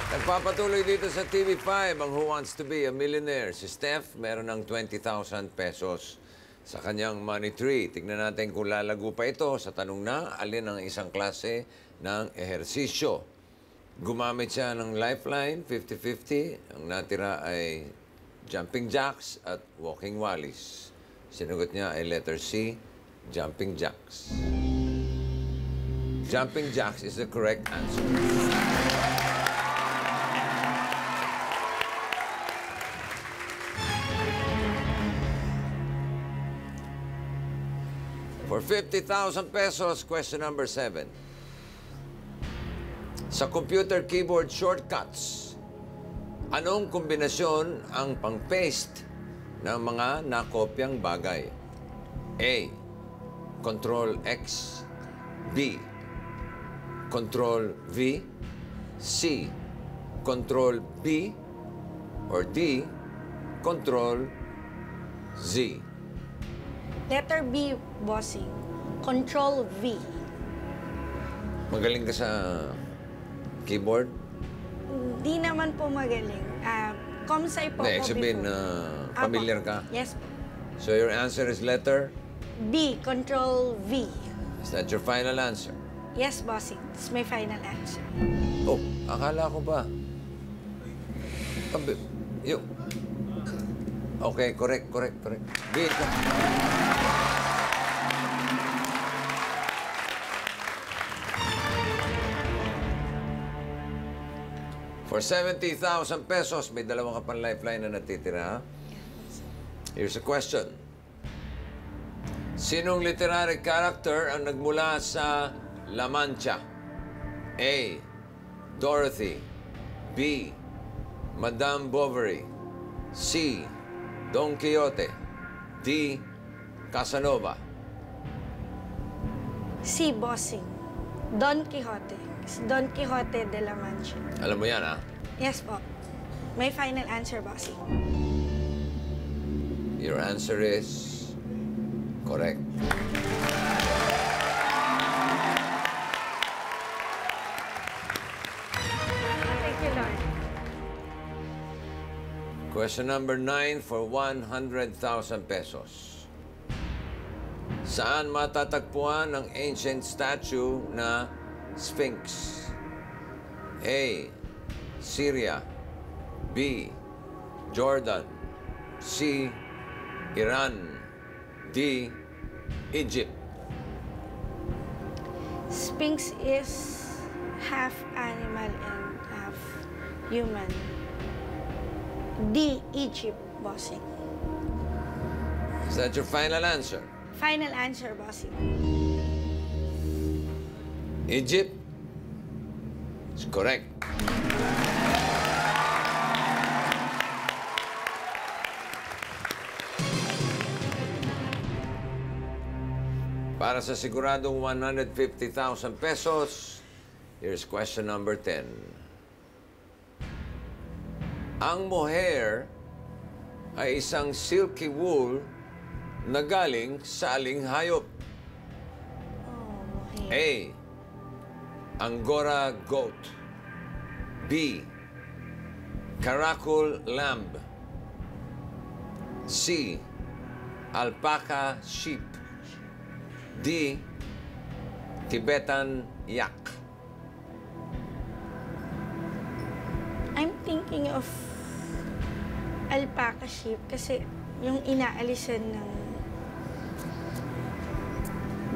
Nagpapatuloy dito sa TV5 ang Who Wants to Be a Millionaire. Si Steph, meron ng 20,000 pesos sa kanyang money tree. Tignan natin kung lalago pa ito sa tanong na alin ang isang klase ng ehersisyo. Gumamit siya ng lifeline, 50-50. Ang natira ay jumping jacks at walking wallies. Sinagot niya ay letter C, jumping jacks. Jumping jacks is the correct answer. For 50,000 pesos, question number 7. Sa computer keyboard shortcuts, anong kombinasyon ang pang-paste ng mga nakopyang bagay? A. Control X. B. Control V. C. Control B. Or D. Control Z. Letter B, bossing. Control V. Magaling ka sa keyboard? Di naman po magaling. Comsci po Hindi, po sabihin before. na familiar ka. Yes po. So your answer is letter? B, Control V. Is that your final answer? Yes, bossing. It's my final answer. Oh, akala ko ba? Yung... Okay, correct. B. For 70,000 pesos, may dalawang ka pang lifeline na natitira. Here's a question. Sinong literary character ang nagmula sa La Mancha? A. Dorothy. B. Madame Bovary. C. Don Quixote. D. Casanova. C, bossing. Don Quixote. It's Don Quixote de la Mancha. Alam mo yan, ha? Yes po. My final answer, bossing. Your answer is correct. Thank you, Lord. Question number 9 for 100,000 pesos. Saan matatagpuan ang ancient statue na Sphinx? A. Syria. B. Jordan. C. Iran. D. Egypt. Sphinx is half animal and half human. D, Egypt, bossing. Is that your final answer? Final answer, bossing. Egypt is correct. Para sa siguradong 150,000 pesos, here's question number 10. Ang mohair ay isang silky wool na galing sa aling hayop? Oh, A. Angora goat. B. Caracal lamb. C. Alpaca sheep. D. Tibetan yak. I'm thinking of alpaca sheep kasi yung inaalisan ng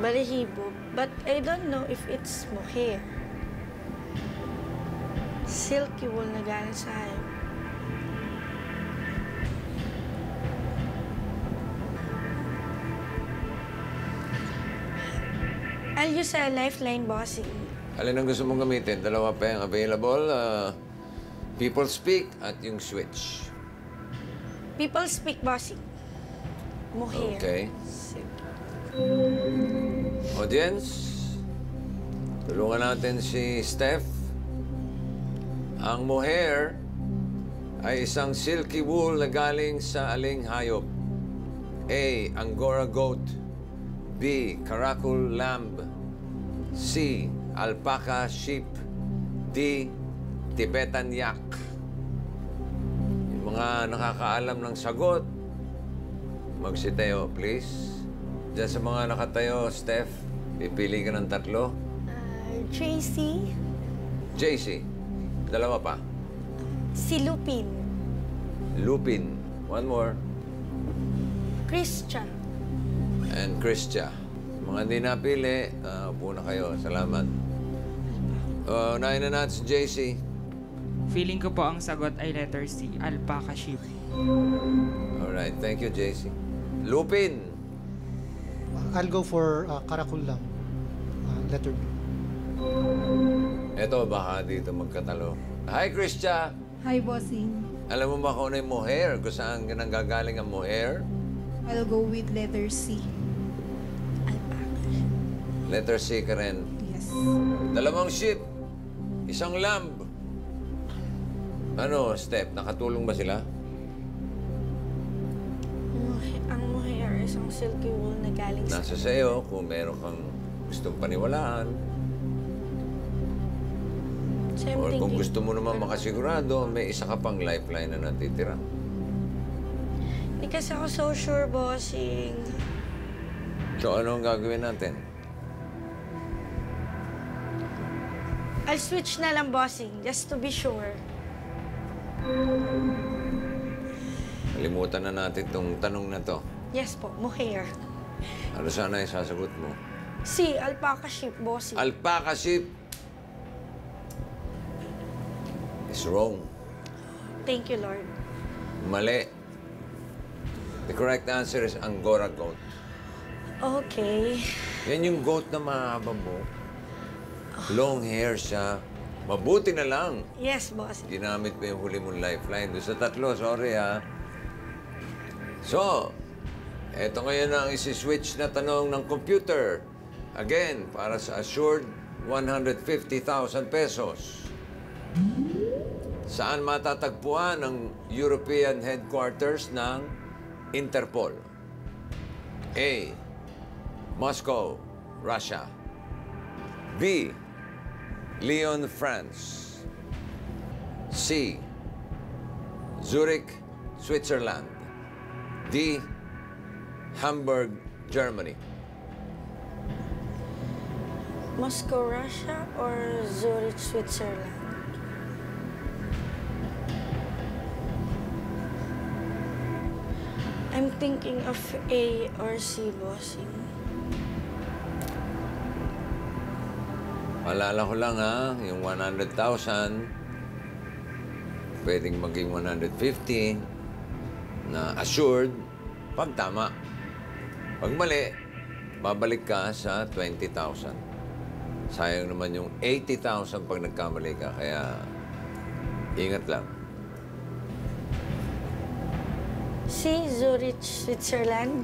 balahibo. But I don't know if it's mohair. Silky wool na galing sa hayop. I'll use a lifeline, bossing. Alin ang gusto mong gamitin? Dalawa pa yung available. People speak at yung switch. People speak, bossing. Mohair. Okay. Silky. Audience, tulungan natin si Steph. Ang mohair ay isang silky wool na galing sa aling hayop. A. Angora goat. B. Caracal lamb. C. Alpaca sheep. D. Tibetan Yak. Yung mga nakakaalam ng sagot, magsitayo, please. Diyan sa mga nakatayo, Steph, pipili ka ng tatlo. JC. JC. Dalawa pa. Si Lupin. Lupin. One more. Christian. And Christia. Mga hindi napili, upo na kayo. Salamat. Unahin na natin si JC. Feeling ko po ang sagot ay letter C, alpaca sheep. Alright, thank you, JC. Lupin. I'll go for Karakul lang. Letter B. Eto, baka dito magkatalo. Hi, Christia. Hi, bossing. Alam mo ba kung ano yung mohair? Kung saan nanggagaling ang mohair? I'll go with letter C. Letter C ka rin. Yes. Dalawang sheep. Isang lamb. Ano, Steph? Nakatulong ba sila? Ang mohair, isang silky wool na galing sa... Nasa sa'yo kung meron kang gustong paniwalaan. So, I'm Or kung thinking- gusto mo naman makasigurado, may isa ka pang lifeline na natitira. Hindi kasi ako so sure, bossing. So, ano ang gagawin natin? I'll switch na lang, bossing, just to be sure. Kalimutan na natin itong tanong na to. Yes po, mohair. Ano sana yung sasagot mo? Si alpaca sheep, bossing. Alpaca sheep is wrong. Thank you, Lord. Mali. The correct answer is Angora goat. Okay. Yan yung goat na mahaba mo. Long hair siya. Mabuti na lang. Yes, bossing. Ginamit mo yung huli mong lifeline. Doon sa tatlo, sorry ha. So, eto ngayon ang isi-switch na tanong ng computer. Again, para sa assured 150,000 pesos. Saan matatagpuan ang European headquarters ng Interpol? A. Moscow, Russia. B. Lyon, France. C. Zurich, Switzerland. D. Hamburg, Germany. Moscow, Russia, or Zurich, Switzerland? I'm thinking of A or C, bossing. Paalala ko lang ha, yung 100,000, pwedeng maging 150 na assured pag tama. Pag mali, babalik ka sa 20,000. Sayang naman yung 80,000 pag nagkamali ka, kaya ingat lang. C, Zurich, Switzerland.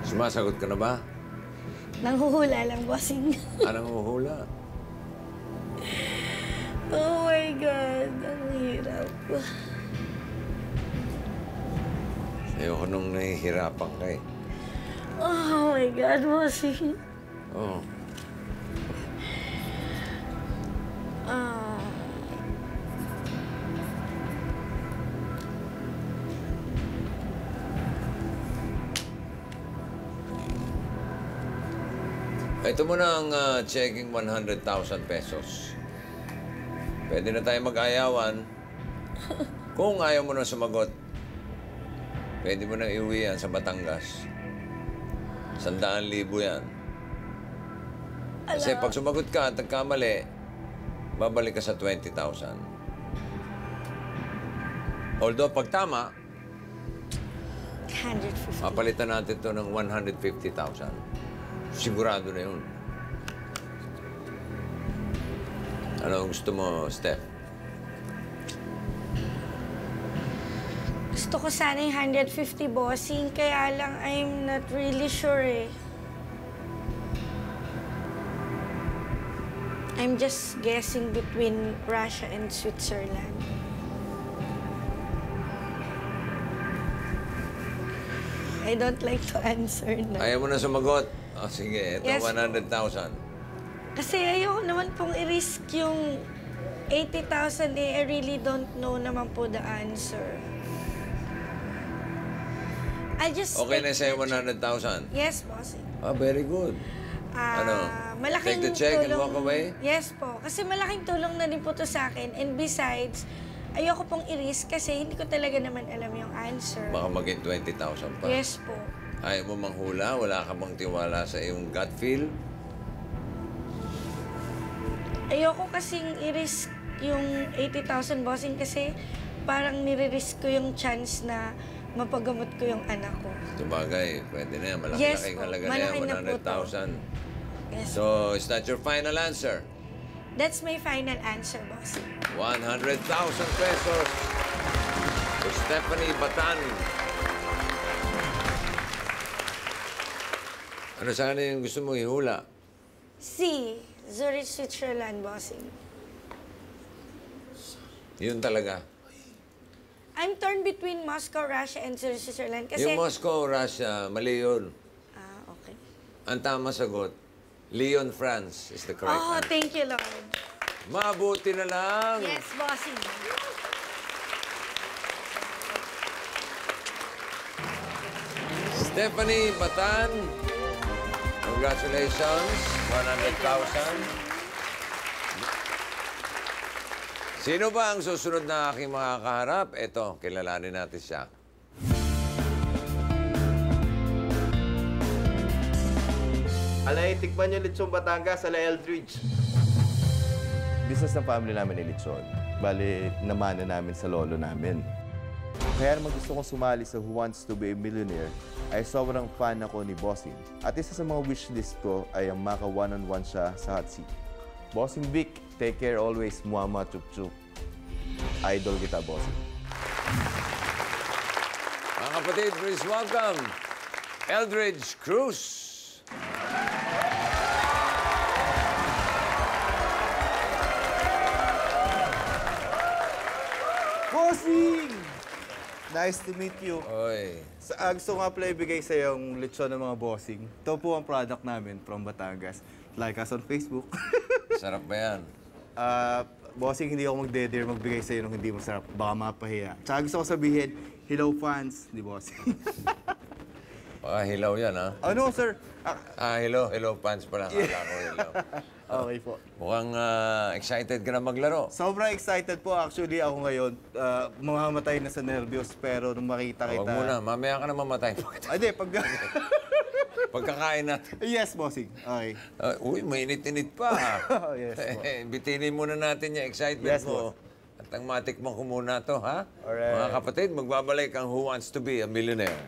Sumasagot ka na ba? Nanghuhula lang, bossing. Anong uhula? Oh my God, ang hirap. Ayoko nung nahihirapan ka eh. Oh my God, bossing. Oo. Ah. Ito muna ang checking 100,000 pesos. Pwede na tayo mag-ayawan. Kung ayaw mo na sumagot, pwede mo na iuwi yan sa Batangas. 100,000 yan. Kasi pag sumagot ka at nagkamali, babalik ka sa 20,000. Although pag tama, 150. papalitan natin to ng 150,000. Sigurado na yun. Ano ang gusto mo, Steph? Gusto ko sana yung 150, bossing. Kaya lang, I'm not really sure eh. I'm just guessing between Russia and Switzerland. I don't like to answer na. Ayaw mo na sumagot? Oh, sige, ito Yes. 100,000. Kasi ayoko naman pong i-risk yung 80,000 I really don't know naman po the answer. I'll just Okay na take sa'yo the- 100,000? Yes, bossing. Ah, very good. Ano? Malaking Take the check and tulong, walk away? Yes po. Kasi malaking tulong na din po to sa akin. And besides, ayoko pong i-risk kasi hindi ko talaga naman alam yung answer. Baka maging 20,000 pa. Yes po. Ayaw mo manghula? Wala ka bang tiwala sa iyong gut feel? Ayoko kasing i-risk yung 80,000 bossing kasi parang nire-risk ko yung chance na mapagamot ko yung anak ko. Sabagay, pwede na yan. Yes Malaki-laking po. halaga na Malaki yan, na po to. 100,000. Yes. So, is that your final answer? That's my final answer, bossing. 100,000 pesos to Stephanie Batan. Ano sana yung gusto mong ihula? C. Zurich, Switzerland, bossing. Yun talaga. I'm torn between Moscow, Russia, and Zurich, Switzerland kasi... Yung Moscow, Russia, mali yun. Okay. Ang tama sagot, Lyon, France is the correct Oh, answer. thank you, Lord. Mabuti na lang. Yes, bossing. Stephanie Batan, congratulations, 100,000. Sino ba ang susunod na aking makakaharap? Ito, kilalanin natin siya. Alay, tikman niyo lechon Batangas, ala Eldridge. Business ng family namin ni lechon. Bali, namana namin sa lolo namin. Kaya naman gusto kong sumali sa Who Wants to be a Millionaire ay sobrang fan ako ni Bossing. At isa sa mga wishlist ko ay ang maka one-on-one siya sa hot seat. Bossing Vic, take care always, Muama Chup Chup. Idol kita, Bossing. Mga kapatid, please welcome Eldridge Cruz. Bossing! Nice to meet you. Oy, Gusto ko nga pala ibigay sa yung lechon ng mga bossing. Ito po ang product namin from Batangas. Like us on Facebook. sarap ba yan? Bossing, hindi ako magde-dare magbigay sa iyo ng hindi masarap. Baka mapahiya. Tsaka gusto ko sabihin, hello fans, di bossing. Baka hilaw yan, ha? Ano, sir? Hello. Hello, fans pala. Akala ko hilaw. Okay po. Mukhang excited ka na maglaro. Sobrang excited po actually ako ngayon. Mamamatay na sa nervyos pero nung makita kita... Huwag muna, mamaya ka na mamatay. Hindi, pag... Pagkakain natin. Yes, bossing. Okay. Uy, mainit-init pa. Yes, po. Bitinin muna natin yung excitement Yes, mo. boss. At ang matikman ko muna to, ha? Alright. Mga kapatid, magbabalik ang Who Wants to be a Millionaire.